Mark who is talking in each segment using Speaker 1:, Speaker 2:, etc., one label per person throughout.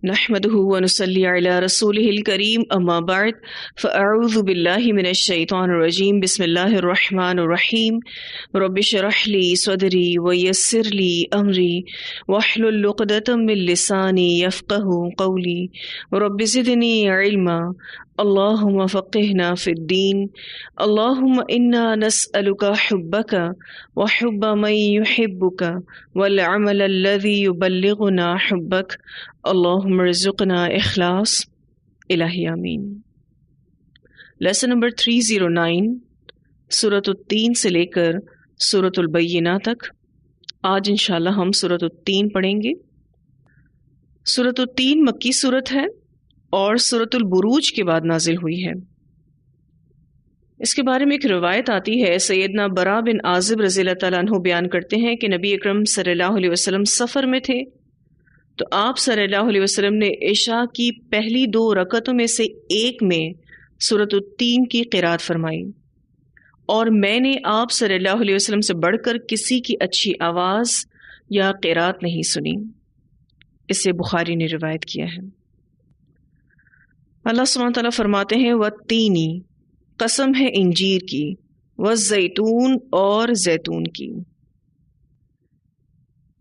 Speaker 1: نحمده ونصلي على رسوله الكريم اما بعد فاعوذ بالله من الشيطان الرجيم بسم الله الرحمن الرحيم رب اشرح لي صدري ويسر لي امري واحلل عقدة من لساني يفقهوا قولي رب زدني علما اللهم فقهنا في الدين اللهم انا نسألك حبك وحب من يحبك والعمل الذي يبلغنا حبك اللہم رزقنا اخلاص الہی آمین۔ لیسن نمبر 309 سورۃ التین سے لے کر سورۃ البینہ تک۔ آج انشاءاللہ ہم سورۃ التین پڑھیں گے۔ سورۃ التین مکی سورت ہے اور سورۃ البروج کے بعد نازل ہوئی ہے۔ اس کے بارے میں ایک روایت آتی ہے، سیدنا برا بن عازب رضی اللہ تعالیٰ عنہ بیان کرتے ہیں کہ نبی اکرم صلی اللہ علیہ وسلم سفر میں تھے، تو آپ صلی اللہ علیہ وسلم نے عشاء کی پہلی 2 رکعتوں میں سے ایک میں سورۃ التین کی قرات فرمائی، اور میں نے آپ صلی اللہ علیہ وسلم سے بڑھ کر کسی کی اچھی آواز یا قرات نہیں سنی۔ اسے بخاری نے روایت کیا ہے۔ اللہ سبحانہ تعالیٰ فرماتے ہیں والتینی، قسم ہے انجیر کی، والزیتون اور زیتون کی۔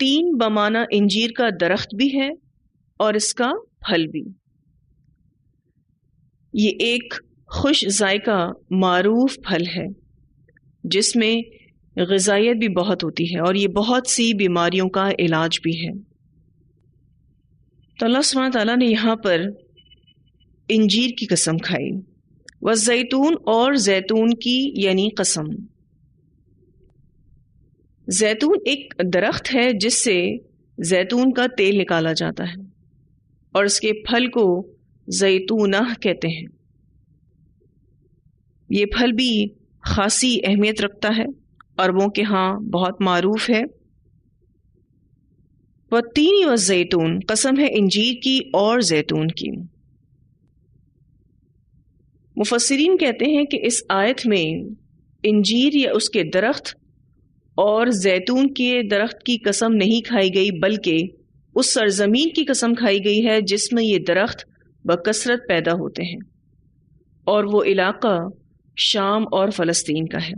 Speaker 1: تین بمانہ انجیر کا درخت بھی ہے اور اس کا پھل بھی۔ یہ ایک خوش ذائقہ معروف پھل ہے جس میں غذائیت بھی بہت ہوتی ہے اور یہ بہت سی بیماریوں کا علاج بھی ہے۔ تو اللہ سبحانہ تعالیٰ نے یہاں پر انجیر کی قسم کھائی، والزیتون اور زیتون کی یعنی قسم۔ زیتون ایک درخت ہے جس سے زیتون کا تیل نکالا جاتا ہے اور اس کے پھل کو زیتونہ کہتے ہیں۔ یہ پھل بھی خاصی اہمیت رکھتا ہے، عربوں کے ہاں بہت معروف ہے۔ والتین والزیتون، قسم ہے انجیر کی اور زیتون کی۔ مفسرین کہتے ہیں کہ اس آیت میں انجیر یا اس کے درخت اور زیتون کے درخت کی قسم نہیں کھائی گئی، بلکہ اس سرزمین کی قسم کھائی گئی ہے جس میں یہ درخت بکثرت پیدا ہوتے ہیں، اور وہ علاقہ شام اور فلسطین کا ہے۔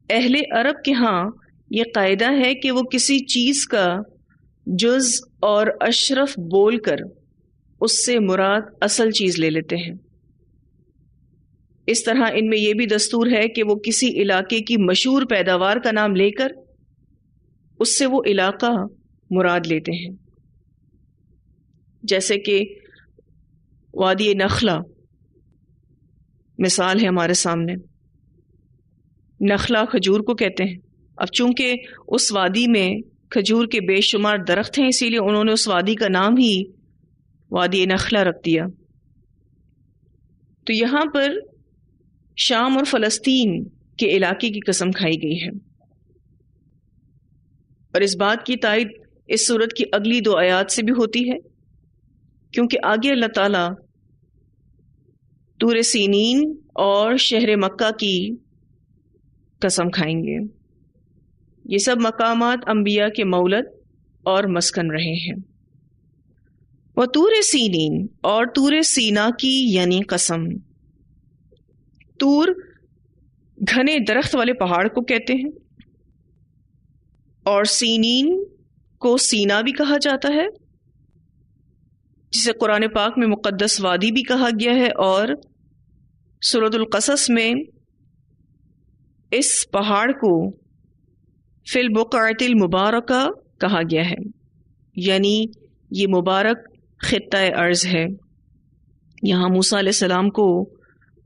Speaker 1: اہل عرب کے ہاں یہ قاعدہ ہے کہ وہ کسی چیز کا جز اور اشرف بول کر اس سے مراد اصل چیز لے لیتے ہیں۔ اس طرح ان میں یہ بھی دستور ہے کہ وہ کسی علاقے کی مشہور پیداوار کا نام لے کر اس سے وہ علاقہ مراد لیتے ہیں، جیسے کہ وادی نخلا مثال ہے ہمارے سامنے۔ نخلا کھجور کو کہتے ہیں۔ اب چونکہ اس وادی میں کھجور کے بے شمار درخت ہیں، اسی لیے انہوں نے اس وادی کا نام ہی وادی نخلا رکھ دیا۔ تو یہاں پر شام اور فلسطین کے علاقے کی قسم کھائی گئی ہے، اور اس بات کی تائید اس سورت کی اگلی 2 آیات سے بھی ہوتی ہے، کیونکہ آگے اللہ تعالیٰ طور سینین اور شہر مکہ کی قسم کھائیں گے۔ یہ سب مقامات انبیاء کے مولد اور مسکن رہے ہیں۔ وطور سینین، اور طور سینا کی یعنی قسم۔ طور گھنے درخت والے پہاڑ کو کہتے ہیں، اور سینین کو سینا بھی کہا جاتا ہے، جسے قرآن پاک میں مقدس وادی بھی کہا گیا ہے، اور سورۃ القصص میں اس پہاڑ کو فی البقعۃ المبارکہ کہا گیا ہے، یعنی یہ مبارک خطہ ارض ہے۔ یہاں موسیٰ علیہ السلام کو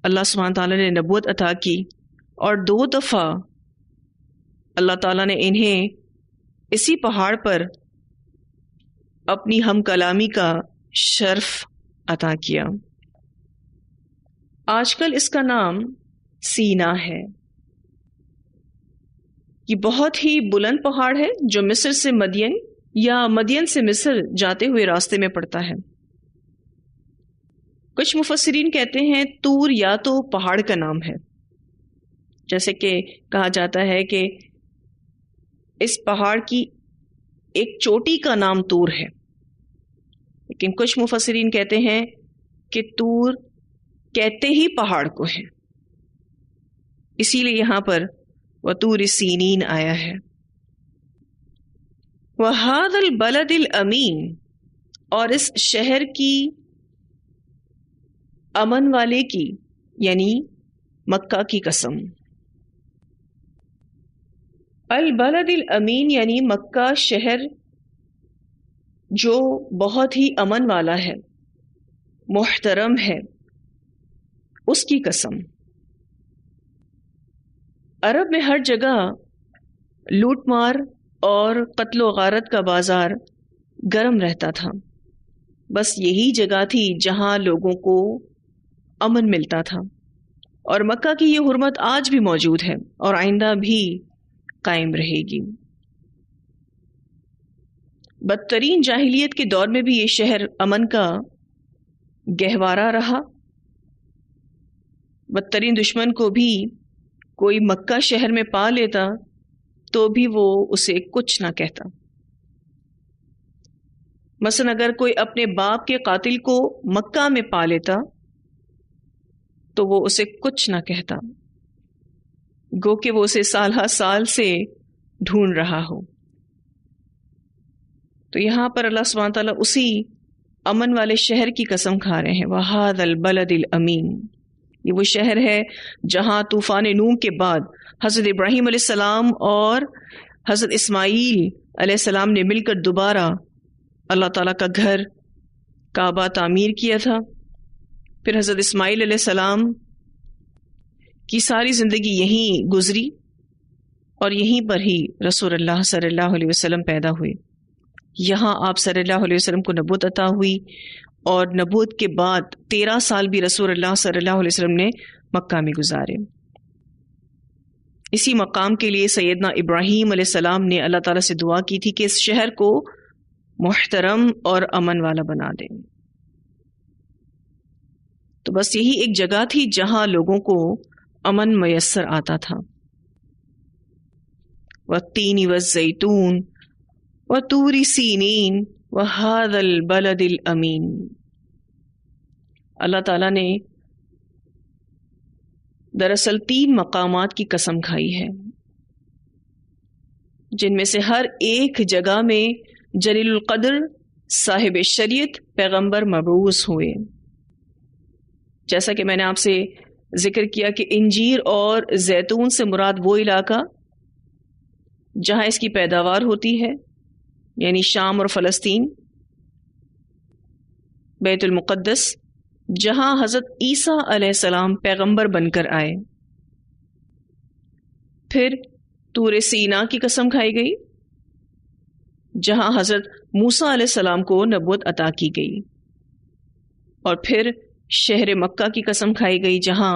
Speaker 1: اللہ سبحانہ تعالیٰ نے نبوت عطا کی، اور 2 دفعہ اللہ تعالیٰ نے انہیں اسی پہاڑ پر اپنی ہم کلامی کا شرف عطا کیا۔ آج کل اس کا نام سینا ہے۔ یہ بہت ہی بلند پہاڑ ہے جو مصر سے مدین یا مدین سے مصر جاتے ہوئے راستے میں پڑتا ہے۔ کچھ مفسرین کہتے ہیں طور یا تو پہاڑ کا نام ہے، جیسے کہ کہا جاتا ہے کہ اس پہاڑ کی ایک چوٹی کا نام طور ہے، لیکن کچھ مفسرین کہتے ہیں کہ طور کہتے ہی پہاڑ کو ہے، اسی لیے یہاں پر وطور سینین آیا ہے۔ وَهَذَا الْبَلَدِ الْأَمِينِ، اور اس شہر کی امن والے کی یعنی مکہ کی قسم۔ البلد الامین یعنی مکہ شہر جو بہت ہی امن والا ہے، محترم ہے، اس کی قسم۔ عرب میں ہر جگہ لوٹ مار اور قتل و غارت کا بازار گرم رہتا تھا، بس یہی جگہ تھی جہاں لوگوں کو امن ملتا تھا، اور مکہ کی یہ حرمت آج بھی موجود ہے اور آئندہ بھی قائم رہے گی۔ بدترین جاہلیت کے دور میں بھی یہ شہر امن کا گہوارہ رہا۔ بدترین دشمن کو بھی کوئی مکہ شہر میں پا لیتا تو بھی وہ اسے کچھ نہ کہتا۔ مثلا اگر کوئی اپنے باپ کے قاتل کو مکہ میں پا لیتا تو وہ اسے کچھ نہ کہتا، گو کہ وہ اسے سال ہر سال سے ڈھونڈ رہا ہو۔ تو یہاں پر اللہ سبحانہ تعالیٰ اسی امن والے شہر کی قسم کھا رہے ہیں، وَهَذَا الْبَلَدِ الْأَمِينِ، یہ وہ شہر ہے جہاں طوفان نوح کے بعد حضرت ابراہیم علیہ السلام اور حضرت اسماعیل علیہ السلام نے مل کر دوبارہ اللہ تعالیٰ کا گھر کعبہ تعمیر کیا تھا۔ پھر حضرت اسماعیل علیہ السلام کی ساری زندگی یہیں گزری اور یہیں پر ہی رسول اللہ صلی اللہ علیہ وسلم پیدا ہوئے۔ یہاں آپ صلی اللہ علیہ وسلم کو نبوت عطا ہوئی، اور نبوت کے بعد 13 سال بھی رسول اللہ صلی اللہ علیہ وسلم نے مکہ میں گزارے۔ اسی مقام کے لیے سیدنا ابراہیم علیہ السلام نے اللہ تعالیٰ سے دعا کی تھی کہ اس شہر کو محترم اور امن والا بنا دیں۔ تو بس یہی ایک جگہ تھی جہاں لوگوں کو امن میسر آتا تھا۔ والتین والزیتون وطور سینین وهذا البلد الامین، اللہ تعالیٰ نے دراصل 3 مقامات کی قسم کھائی ہے، جن میں سے ہر ایک جگہ میں جلیل القدر صاحب شریعت پیغمبر مبعوث ہوئے۔ جیسا کہ میں نے آپ سے ذکر کیا کہ انجیر اور زیتون سے مراد وہ علاقہ جہاں اس کی پیداوار ہوتی ہے، یعنی شام اور فلسطین، بیت المقدس، جہاں حضرت عیسیٰ علیہ السلام پیغمبر بن کر آئے۔ پھر طور سینا کی قسم کھائی گئی جہاں حضرت موسیٰ علیہ السلام کو نبوت عطا کی گئی، اور پھر شہر مکہ کی قسم کھائی گئی جہاں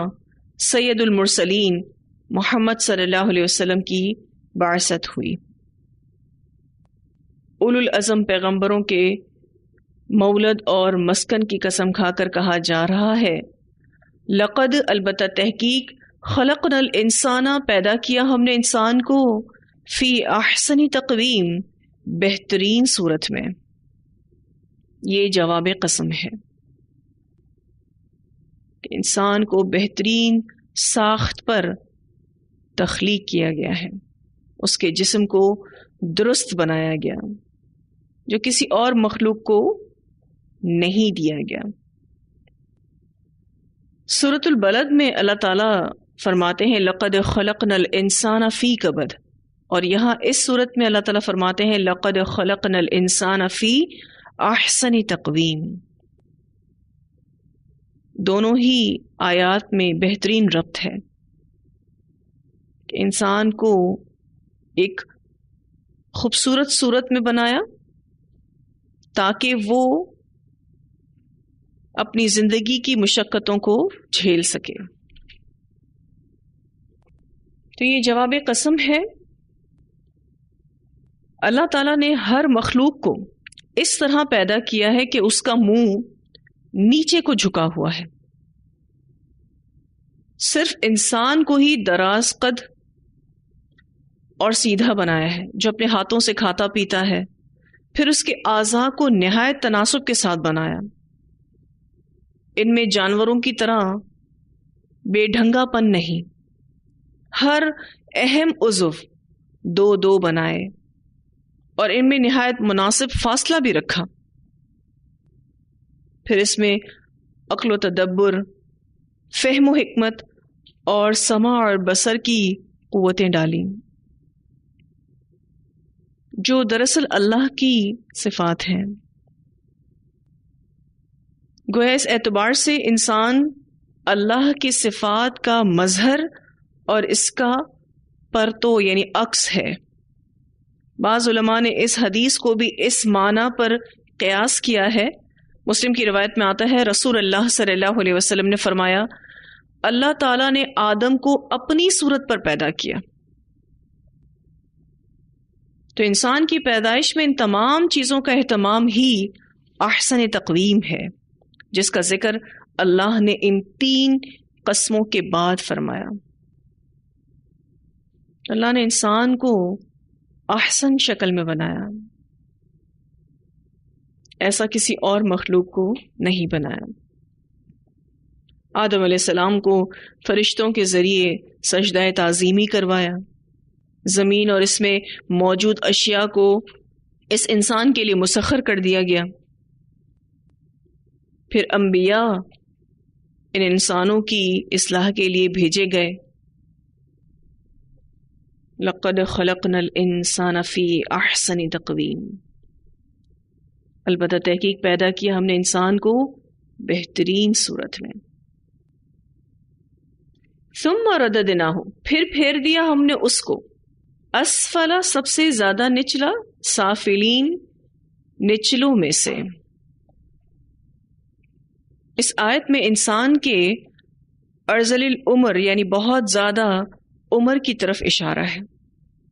Speaker 1: سید المرسلین محمد صلی اللہ علیہ وسلم کی بعثت ہوئی۔ اولو العزم پیغمبروں کے مولد اور مسکن کی قسم کھا کر کہا جا رہا ہے، لقد، البتہ تحقیق، خلقنا الانسان، پیدا کیا ہم نے انسان کو، فی احسن تقویم، بہترین صورت میں۔ یہ جواب قسم ہے کہ انسان کو بہترین ساخت پر تخلیق کیا گیا ہے، اس کے جسم کو درست بنایا گیا جو کسی اور مخلوق کو نہیں دیا گیا۔ سورۃ البلد میں اللہ تعالیٰ فرماتے ہیں لقد خلقنا الانسان فی کبد، اور یہاں اس صورت میں اللہ تعالیٰ فرماتے ہیں لقد خلقنا الانسان فی احسن تقویم۔ دونوں ہی آیات میں بہترین ربط ہے کہ انسان کو ایک خوبصورت صورت میں بنایا تاکہ وہ اپنی زندگی کی مشقتوں کو جھیل سکے۔ تو یہ جواب قسم ہے۔ اللہ تعالیٰ نے ہر مخلوق کو اس طرح پیدا کیا ہے کہ اس کا منہ نیچے کو جھکا ہوا ہے، صرف انسان کو ہی دراز قد اور سیدھا بنایا ہے، جو اپنے ہاتھوں سے کھاتا پیتا ہے، پھر اس کے اعضاء کو نہایت تناسب کے ساتھ بنایا، ان میں جانوروں کی طرح بے ڈھنگا پن نہیں، ہر اہم عضو دو دو بنائے اور ان میں نہایت مناسب فاصلہ بھی رکھا۔ پھر اس میں عقل و تدبر، فہم و حکمت اور سمع اور بصر کی قوتیں ڈالیں، جو دراصل اللہ کی صفات ہیں۔ گویا اس اعتبار سے انسان اللہ کی صفات کا مظہر اور اس کا پرتو یعنی عکس ہے۔ بعض علماء نے اس حدیث کو بھی اس معنی پر قیاس کیا ہے۔ مسلم کی روایت میں آتا ہے، رسول اللہ صلی اللہ علیہ وسلم نے فرمایا، اللہ تعالیٰ نے آدم کو اپنی صورت پر پیدا کیا۔ تو انسان کی پیدائش میں ان تمام چیزوں کا اہتمام ہی احسن تقویم ہے، جس کا ذکر اللہ نے ان 3 قسموں کے بعد فرمایا۔ اللہ نے انسان کو احسن شکل میں بنایا، ایسا کسی اور مخلوق کو نہیں بنایا۔ آدم علیہ السلام کو فرشتوں کے ذریعے سجدہ تعظیمی کروایا، زمین اور اس میں موجود اشیاء کو اس انسان کے لیے مسخر کر دیا گیا۔ پھر انبیاء ان انسانوں کی اصلاح کے لیے بھیجے گئے۔ لقد خلقنا الانسان فی احسن تقویم، البتہ تحقیق پیدا کیا ہم نے انسان کو بہترین صورت میں۔ ثم رددناہ، پھر پھیر دیا ہم نے اس کو، اسفل سب سے زیادہ نچلا، سافلین نچلوں میں سے۔ اس آیت میں انسان کے ارذل العمر یعنی بہت زیادہ عمر کی طرف اشارہ ہے،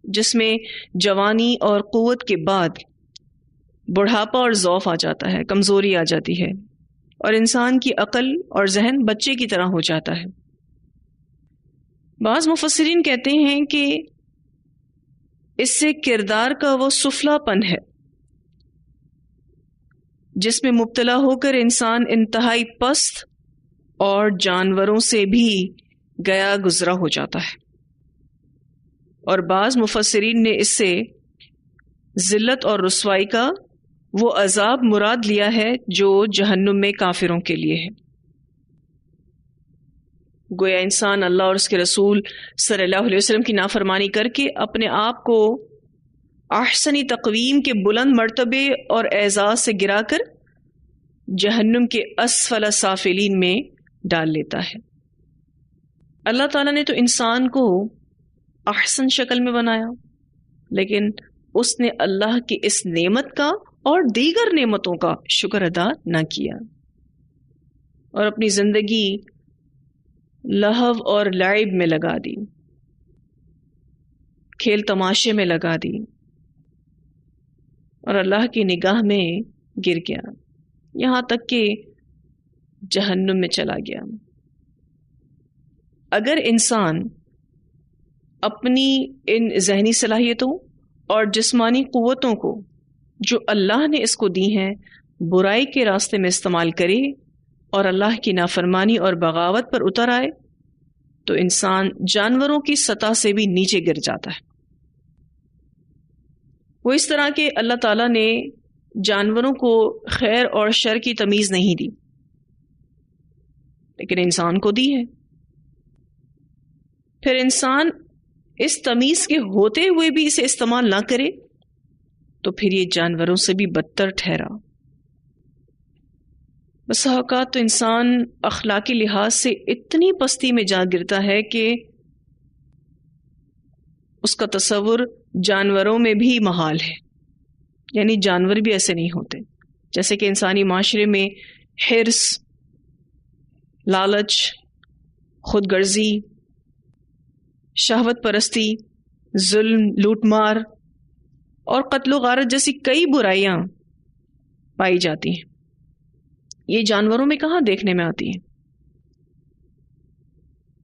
Speaker 1: جس میں جوانی اور قوت کے بعد بڑھاپا اور ضعف آ جاتا ہے، کمزوری آ جاتی ہے، اور انسان کی عقل اور ذہن بچے کی طرح ہو جاتا ہے۔ بعض مفسرین کہتے ہیں کہ اس سے کردار کا وہ سفلا پن ہے جس میں مبتلا ہو کر انسان انتہائی پست اور جانوروں سے بھی گیا گزرا ہو جاتا ہے، اور بعض مفسرین نے اس سے ذلت اور رسوائی کا وہ عذاب مراد لیا ہے جو جہنم میں کافروں کے لیے ہے۔ گویا انسان اللہ اور اس کے رسول صلی اللہ علیہ وسلم کی نافرمانی کر کے اپنے آپ کو احسنی تقویم کے بلند مرتبے اور اعزاز سے گرا کر جہنم کے اسفل سافلین میں ڈال لیتا ہے۔ اللہ تعالیٰ نے تو انسان کو احسن شکل میں بنایا، لیکن اس نے اللہ کی اس نعمت کا اور دیگر نعمتوں کا شکر ادا نہ کیا، اور اپنی زندگی لہو اور لعب میں لگا دی، کھیل تماشے میں لگا دی، اور اللہ کی نگاہ میں گر گیا، یہاں تک کہ جہنم میں چلا گیا۔ اگر انسان اپنی ان ذہنی صلاحیتوں اور جسمانی قوتوں کو جو اللہ نے اس کو دی ہیں برائی کے راستے میں استعمال کرے اور اللہ کی نافرمانی اور بغاوت پر اتر آئے، تو انسان جانوروں کی سطح سے بھی نیچے گر جاتا ہے۔ وہ اس طرح کہ اللہ تعالیٰ نے جانوروں کو خیر اور شر کی تمیز نہیں دی، لیکن انسان کو دی ہے۔ پھر انسان اس تمیز کے ہوتے ہوئے بھی اسے استعمال نہ کرے تو پھر یہ جانوروں سے بھی بدتر ٹھہرا۔ بس اوقات تو انسان اخلاقی لحاظ سے اتنی پستی میں جا گرتا ہے کہ اس کا تصور جانوروں میں بھی محال ہے، یعنی جانور بھی ایسے نہیں ہوتے۔ جیسے کہ انسانی معاشرے میں حرص، لالچ، خود غرضی، شہوت پرستی، ظلم، لوٹ مار اور قتل و غارت جیسی کئی برائیاں پائی جاتی ہیں، یہ جانوروں میں کہاں دیکھنے میں آتی ہیں؟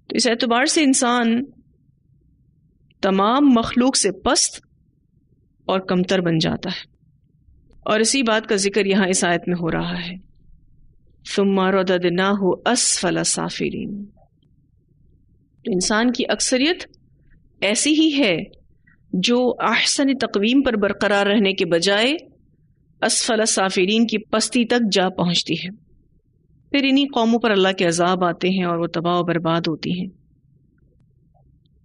Speaker 1: تو اس اعتبار سے انسان تمام مخلوق سے پست اور کمتر بن جاتا ہے۔ اور اسی بات کا ذکر یہاں اس آیت میں ہو رہا ہے. ثم رددناہ اسفل سافلین. انسان کی اکثریت ایسی ہی ہے جو احسن تقویم پر برقرار رہنے کے بجائے اسفل سافلین کی پستی تک جا پہنچتی ہے. پھر انہی قوموں پر اللہ کے عذاب آتے ہیں اور وہ تباہ و برباد ہوتی ہیں.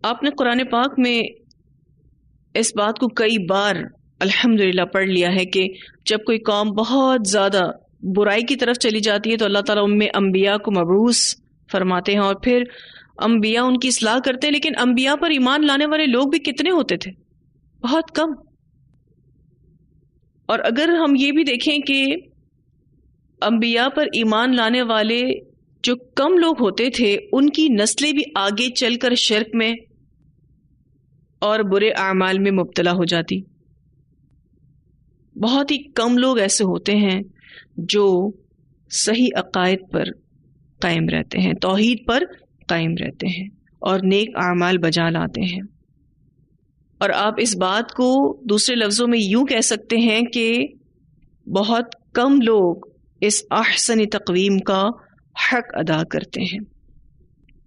Speaker 1: آپ نے قرآن پاک میں اس بات کو کئی بار الحمدللہ پڑھ لیا ہے کہ جب کوئی قوم بہت زیادہ برائی کی طرف چلی جاتی ہے تو اللہ تعالیٰ ان میں انبیاء کو مبعوث فرماتے ہیں اور پھر انبیاء ان کی اصلاح کرتے ہیں. لیکن انبیاء پر ایمان لانے والے لوگ بھی کتنے ہوتے تھے؟ بہت کم. اور اگر ہم یہ بھی دیکھیں کہ انبیاء پر ایمان لانے والے جو کم لوگ ہوتے تھے ان کی نسلیں بھی آگے چل کر شرک میں اور برے اعمال میں مبتلا ہو جاتی. بہت ہی کم لوگ ایسے ہوتے ہیں جو صحیح عقائد پر قائم رہتے ہیں، توحید پر قائم رہتے ہیں اور نیک اعمال بجا لاتے ہیں. اور آپ اس بات کو دوسرے لفظوں میں یوں کہہ سکتے ہیں کہ بہت کم لوگ اس احسن تقویم کا حق ادا کرتے ہیں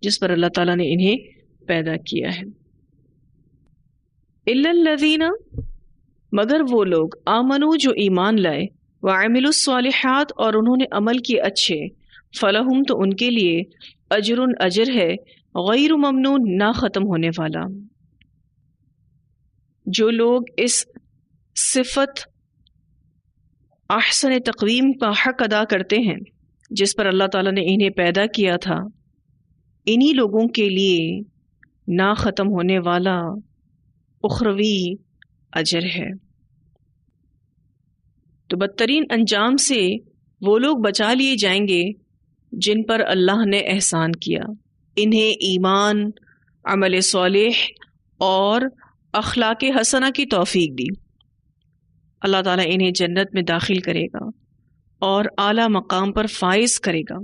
Speaker 1: جس پر اللہ تعالیٰ نے انہیں پیدا کیا ہے. الا الذین، مگر وہ لوگ آمنو جو ایمان لائے، وعملوا الصالحات اور انہوں نے عمل کیے اچھے، فلہم تو ان کے لیے اجر، اجر ہے، غیر ممنون، نہ ختم ہونے والا. جو لوگ اس صفت احسن تقویم کا حق ادا کرتے ہیں جس پر اللہ تعالیٰ نے انہیں پیدا کیا تھا، انہی لوگوں کے لیے نہ ختم ہونے والا اخروی اجر ہے. تو بدترین انجام سے وہ لوگ بچا لیے جائیں گے جن پر اللہ نے احسان کیا، انہیں ایمان، عمل صالح اور اخلاق حسنہ کی توفیق دی. اللہ تعالیٰ انہیں جنت میں داخل کرے گا اور اعلیٰ مقام پر فائز کرے گا.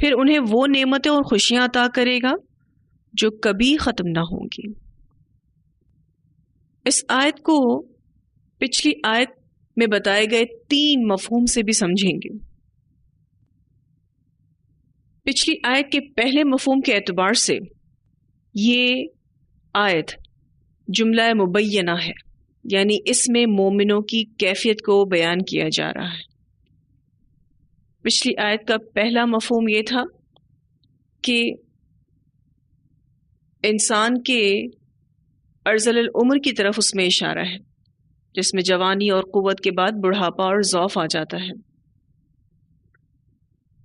Speaker 1: پھر انہیں وہ نعمتیں اور خوشیاں عطا کرے گا جو کبھی ختم نہ ہوں گی. اس آیت کو پچھلی آیت میں بتائے گئے 3 مفہوم سے بھی سمجھیں گے. پچھلی آیت کے پہلے مفہوم کے اعتبار سے یہ آیت جملہ مبینہ ہے، یعنی اس میں مومنوں کی کیفیت کو بیان کیا جا رہا ہے. پچھلی آیت کا پہلا مفہوم یہ تھا کہ انسان کے ارذل العمر کی طرف اس میں اشارہ ہے، جس میں جوانی اور قوت کے بعد بڑھاپا اور ضعف آ جاتا ہے.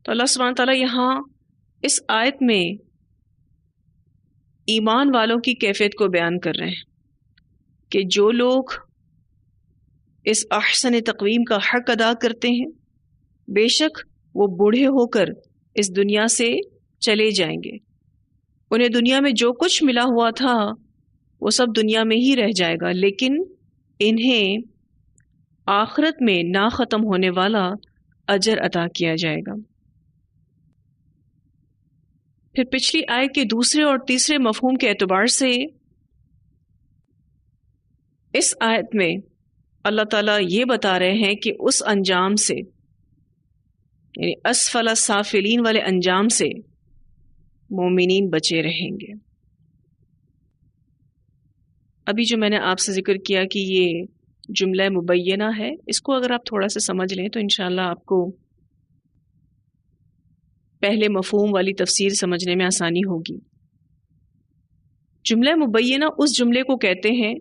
Speaker 1: تو اللہ سبحانہ تعالیٰ یہاں اس آیت میں ایمان والوں کی کیفیت کو بیان کر رہے ہیں کہ جو لوگ اس احسن تقویم کا حق ادا کرتے ہیں بے شک وہ بوڑھے ہو کر اس دنیا سے چلے جائیں گے. انہیں دنیا میں جو کچھ ملا ہوا تھا وہ سب دنیا میں ہی رہ جائے گا، لیکن انہیں آخرت میں نہ ختم ہونے والا اجر عطا کیا جائے گا. پھر پچھلی آیت کے دوسرے اور تیسرے مفہوم کے اعتبار سے اس آیت میں اللہ تعالیٰ یہ بتا رہے ہیں کہ اس انجام سے، یعنی اسفل سافلین والے انجام سے مومنین بچے رہیں گے. ابھی جو میں نے آپ سے ذکر کیا کہ یہ جملہ مبینہ ہے، اس کو اگر آپ تھوڑا سا سمجھ لیں تو انشاءاللہ آپ کو پہلے مفہوم والی تفسیر سمجھنے میں آسانی ہوگی. جملہ مبینہ اس جملے کو کہتے ہیں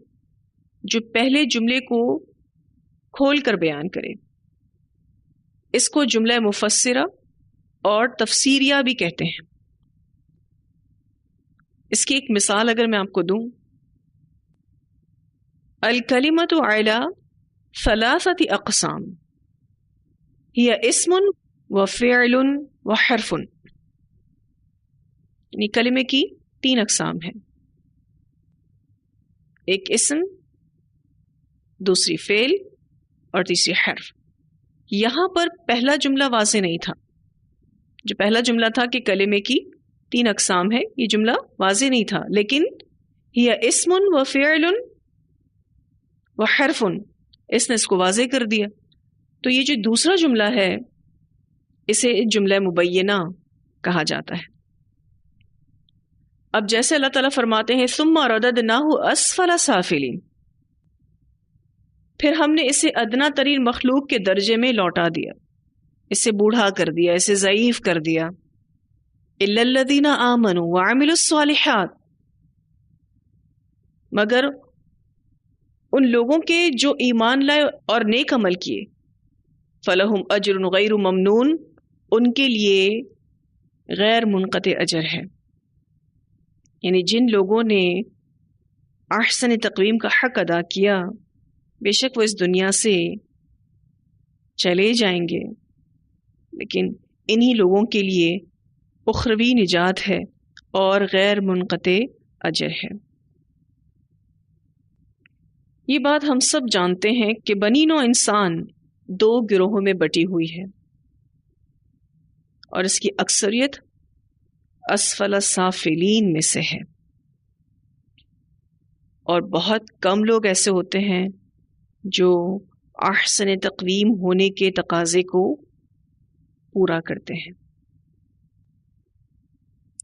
Speaker 1: جو پہلے جملے کو کھول کر بیان کرے. اس کو جملہ مفسرہ اور تفسیریہ بھی کہتے ہیں. اس کی ایک مثال اگر میں آپ کو دوں، الکلمۃ علی ثلاثۃ اقسام ہی اسم و فعل و حرف. یعنی کلمے کی 3 اقسام ہیں، ایک اسم، دوسری فعل اور تیسری حرف. یہاں پر پہلا جملہ واضح نہیں تھا. جو پہلا جملہ تھا کہ کلمے کی 3 اقسام ہے، یہ جملہ واضح نہیں تھا، لیکن یہ اسم و فعل و حرف، اس نے اس کو واضح کر دیا. تو یہ جو دوسرا جملہ ہے اسے جملہ مبینہ کہا جاتا ہے. اب جیسے اللہ تعالیٰ فرماتے ہیں ثم رددناہ اسفل سافلین، پھر ہم نے اسے ادنا ترین مخلوق کے درجے میں لوٹا دیا، اسے بوڑھا کر دیا، اسے ضعیف کر دیا. الا الذین آمنوا وعملوا الصالحات، مگر ان لوگوں کے جو ایمان لائے اور نیک عمل کیے. فلہم اجر غیر ممنون، ان کے لیے غیر منقطع اجر ہے. یعنی جن لوگوں نے احسن تقویم کا حق ادا کیا بے شک وہ اس دنیا سے چلے جائیں گے، لیکن انہی لوگوں کے لیے اخروی نجات ہے اور غیر منقطع اجر ہے. یہ بات ہم سب جانتے ہیں کہ بنی نوع انسان دو گروہوں میں بٹی ہوئی ہے، اور اس کی اکثریت اسفل السافلین میں سے ہے، اور بہت کم لوگ ایسے ہوتے ہیں جو احسن تقویم ہونے کے تقاضے کو پورا کرتے ہیں.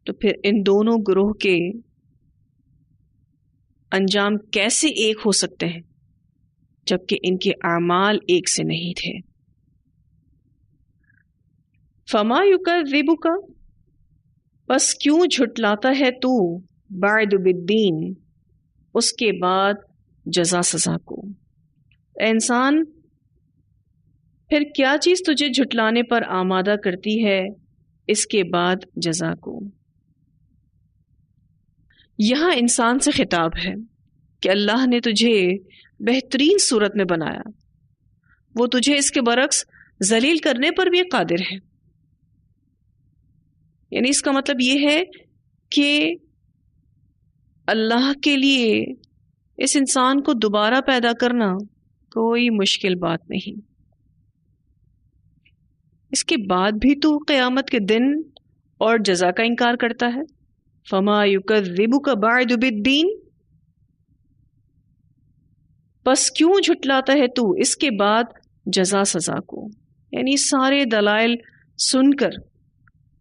Speaker 1: تو پھر ان دونوں گروہ کے انجام کیسے ایک ہو سکتے ہیں جبکہ ان کے اعمال ایک سے نہیں تھے؟ فما یکذبک، بس کیوں جھٹلاتا ہے تو بعد بالدین، اس کے بعد جزا سزا کو. اے انسان، پھر کیا چیز تجھے جھٹلانے پر آمادہ کرتی ہے اس کے بعد جزا کو؟ یہاں انسان سے خطاب ہے کہ اللہ نے تجھے بہترین صورت میں بنایا، وہ تجھے اس کے برعکس ذلیل کرنے پر بھی قادر ہے. یعنی اس کا مطلب یہ ہے کہ اللہ کے لیے اس انسان کو دوبارہ پیدا کرنا کوئی مشکل بات نہیں. اس کے بعد بھی تو قیامت کے دن اور جزا کا انکار کرتا ہے. فما یکذبک بعد بالدین، پس کیوں جھٹلاتا ہے تو اس کے بعد جزا سزا کو. یعنی سارے دلائل سن کر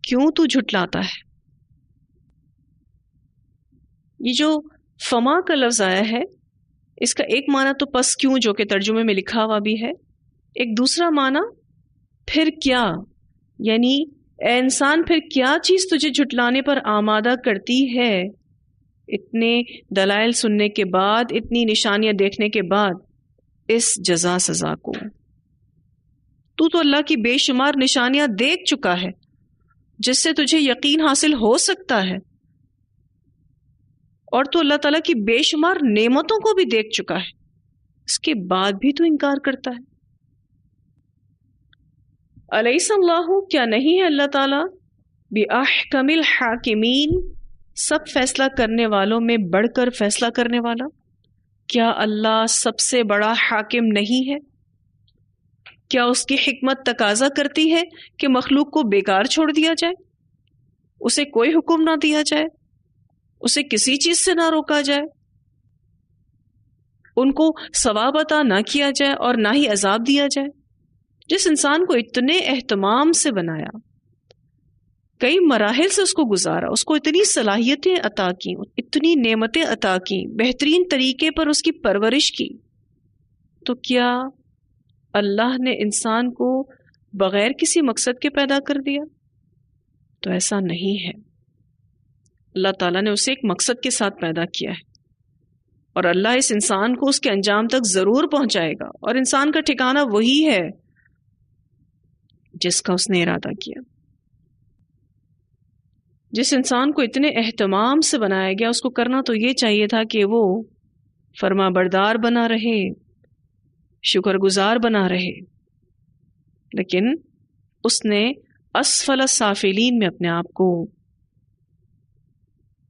Speaker 1: کیوں تو جھٹلاتا ہے؟ یہ جو فما کا لفظ آیا ہے اس کا ایک معنی تو پس کیوں جو کہ ترجمے میں لکھا ہوا بھی ہے، ایک دوسرا معنی پھر کیا، یعنی اے انسان پھر کیا چیز تجھے جھٹلانے پر آمادہ کرتی ہے اتنے دلائل سننے کے بعد، اتنی نشانیاں دیکھنے کے بعد اس جزا سزا کو. تو اللہ کی بے شمار نشانیاں دیکھ چکا ہے جس سے تجھے یقین حاصل ہو سکتا ہے، اور تو اللہ تعالیٰ کی بے شمار نعمتوں کو بھی دیکھ چکا ہے، اس کے بعد بھی تو انکار کرتا ہے. الیس اللہ، کیا نہیں ہے اللہ تعالیٰ بِأَحْكَمِ الْحَاكِمِينَ، سب فیصلہ کرنے والوں میں بڑھ کر فیصلہ کرنے والا؟ کیا اللہ سب سے بڑا حاکم نہیں ہے؟ کیا اس کی حکمت تقاضا کرتی ہے کہ مخلوق کو بیکار چھوڑ دیا جائے، اسے کوئی حکم نہ دیا جائے، اسے کسی چیز سے نہ روکا جائے، ان کو ثواب عطا نہ کیا جائے اور نہ ہی عذاب دیا جائے؟ جس انسان کو اتنے اہتمام سے بنایا، کئی مراحل سے اس کو گزارا، اس کو اتنی صلاحیتیں عطا کی، اتنی نعمتیں عطا کی، بہترین طریقے پر اس کی پرورش کی، تو کیا اللہ نے انسان کو بغیر کسی مقصد کے پیدا کر دیا؟ تو ایسا نہیں ہے. اللہ تعالیٰ نے اسے ایک مقصد کے ساتھ پیدا کیا ہے، اور اللہ اس انسان کو اس کے انجام تک ضرور پہنچائے گا، اور انسان کا ٹھکانہ وہی ہے جس کا اس نے ارادہ کیا. جس انسان کو اتنے اہتمام سے بنایا گیا، اس کو کرنا تو یہ چاہیے تھا کہ وہ فرما بردار بنا رہے، شکر گزار بنا رہے، لیکن اس نے اسفل السافلین میں اپنے آپ کو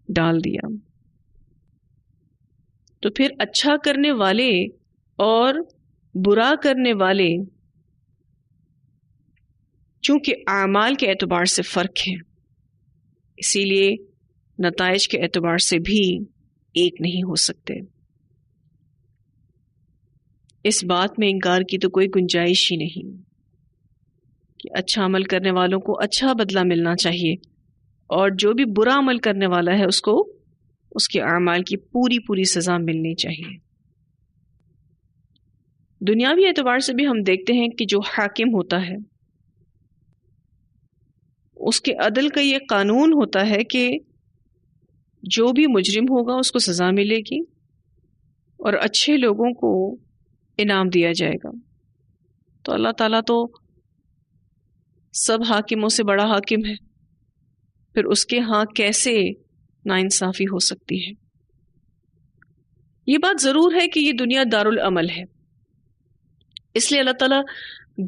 Speaker 1: ڈال دیا. تو پھر اچھا کرنے والے اور برا کرنے والے چونکہ اعمال کے اعتبار سے فرق ہے، اسی لیے نتائج کے اعتبار سے بھی ایک نہیں ہو سکتے. اس بات میں انکار کی تو کوئی گنجائش ہی نہیں کہ اچھا عمل کرنے والوں کو اچھا بدلہ ملنا چاہیے، اور جو بھی برا عمل کرنے والا ہے اس کو اس کے اعمال کی پوری پوری سزا ملنی چاہیے۔ دنیاوی اعتبار سے بھی ہم دیکھتے ہیں کہ جو حاکم ہوتا ہے اس کے عدل کا یہ قانون ہوتا ہے کہ جو بھی مجرم ہوگا اس کو سزا ملے گی اور اچھے لوگوں کو انعام دیا جائے گا۔ تو اللہ تعالیٰ تو سب حاکموں سے بڑا حاکم ہے، پھر اس کے ہاں کیسے ناانصافی ہو سکتی ہے؟ یہ بات ضرور ہے کہ یہ دنیا دارالعمل ہے، اس لیے اللہ تعالیٰ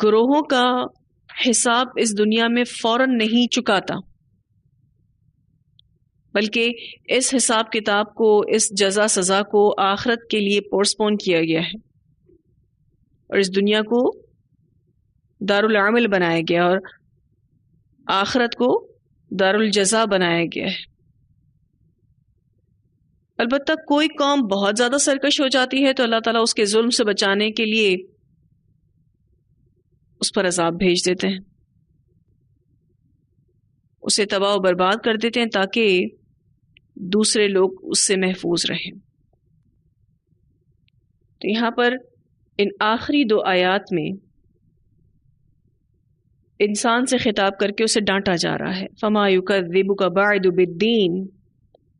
Speaker 1: گروہوں کا حساب اس دنیا میں فوراً نہیں چکاتا، بلکہ اس حساب کتاب کو، اس جزا سزا کو آخرت کے لیے پوسٹپون کیا گیا ہے، اور اس دنیا کو دارالعمل بنایا گیا اور آخرت کو دارالجزا بنایا گیا ہے۔ البتہ کوئی قوم بہت زیادہ سرکش ہو جاتی ہے تو اللہ تعالیٰ اس کے ظلم سے بچانے کے لیے اس پر عذاب بھیج دیتے ہیں، اسے تباہ و برباد کر دیتے ہیں تاکہ دوسرے لوگ اس سے محفوظ رہیں۔ تو یہاں پر ان آخری دو آیات میں انسان سے خطاب کر کے اسے ڈانٹا جا رہا ہے، فَمَا يُكَذِّبُكَ بَعْدُ بِالدِّينِ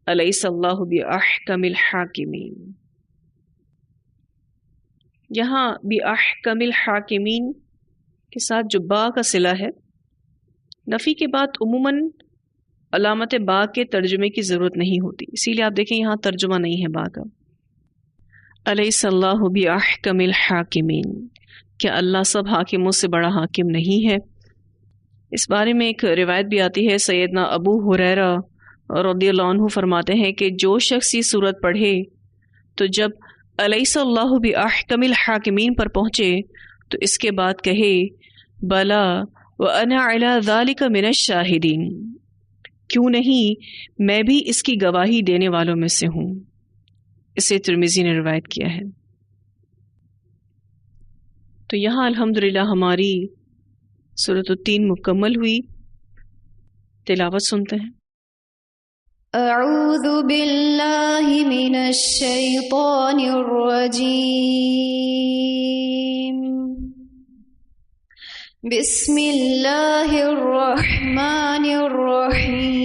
Speaker 1: أَلَيْسَ اللَّهُ بِأَحْكَمِ الْحَاكِمِينَ۔ یہاں بِأَحْكَمِ الْحَاكِمِينَ کے ساتھ جو با کا صلہ ہے، نفی کے بعد عموماً علامت با کے ترجمے کی ضرورت نہیں ہوتی، اسی لیے آپ دیکھیں یہاں ترجمہ نہیں ہے با کا۔ الیس اللہ بأحکم الحاکمین، کیا اللہ سب حاکموں سے بڑا حاکم نہیں ہے؟ اس بارے میں ایک روایت بھی آتی ہے، سیدنا ابو ہریرہ رضی اللہ عنہ فرماتے ہیں کہ جو شخص یہ سورت پڑھے تو جب الیس اللہ بأحکم الحاکمین پر پہنچے تو اس کے بعد کہے بلا وانا علی ذلک من الشاہدین، کیوں نہیں میں بھی اس کی گواہی دینے والوں میں سے ہوں۔ اسے ترمذی نے روایت کیا ہے۔ تو یہاں الحمدللہ ہماری سورۃ التین مکمل ہوئی، تلاوت سنتے ہیں۔
Speaker 2: اعوذ باللہ من الشیطان الرجیم، بسم اللہ الرحمن الرحیم،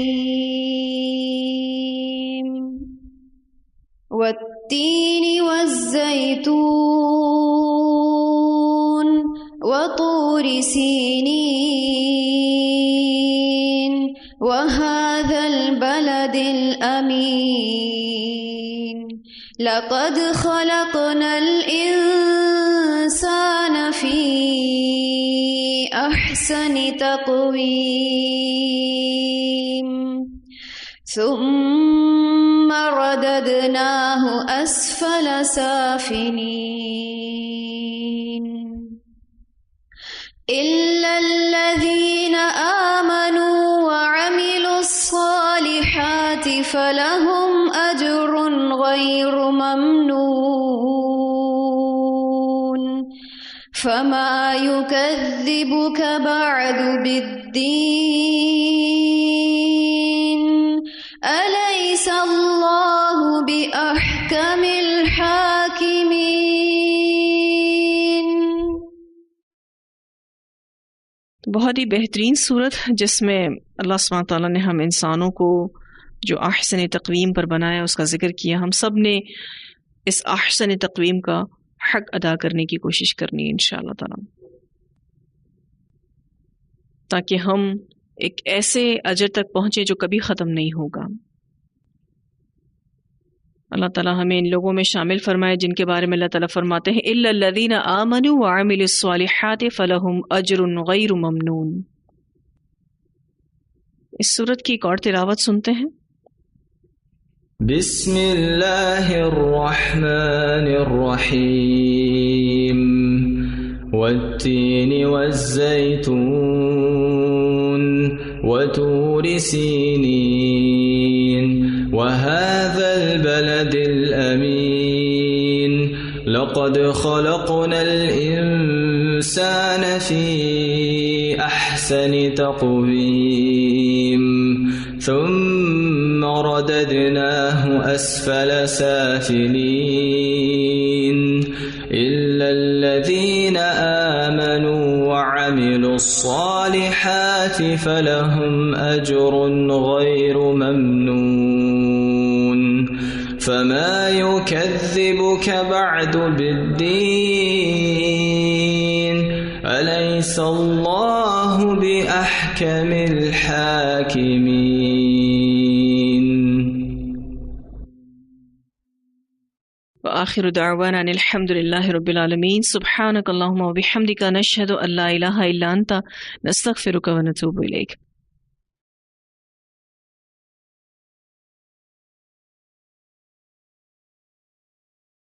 Speaker 2: والتین والزیتون وطور سینین وهذا البلد الأمين لقد خلقنا الإنسان في أحسن تقويم ثم رددناه أسفل سافلين إلا الذين آمنوا وعملوا الصالحات فلهم أجر غير ممنون فما يكذبك بعد بالدين أليس الله بأحكم الحاكمين۔
Speaker 1: بہت ہی بہترین صورت جس میں اللہ سبحانہ تعالیٰ نے ہم انسانوں کو جو احسن تقویم پر بنایا اس کا ذکر کیا۔ ہم سب نے اس احسن تقویم کا حق ادا کرنے کی کوشش کرنی ہے انشاءاللہ تعالیٰ، تاکہ ہم ایک ایسے اجر تک پہنچے جو کبھی ختم نہیں ہوگا۔ اللہ تعالیٰ ہمیں ان لوگوں میں شامل فرمائے جن کے بارے میں اللہ تعالیٰ فرماتے ہیں الا الذین آمنوا وعملوا الصالحات فلہم اجر غیر ممنون۔ اس صورت کی ایک اور تلاوت سنتے ہیں۔
Speaker 3: بسم اللہ الرحمن الرحیم، والتین والزیتون وطور سینین وهذا البلد الأمين لقد خلقنا الإنسان في أحسن تقويم ثم رددناه أسفل سافلين إلا الذين آمنوا وعملوا الصالحات فلهم أجر غير ممنون فما يكذبك بعد بالدين أليس الله بأحكم الحاكمين.
Speaker 1: وآخر دعوانا أن الحمد لله رب العالمين. سبحانك اللهم وبحمدك نشهد أن لا إله إلا أنت نستغفرك ونتوب إليك.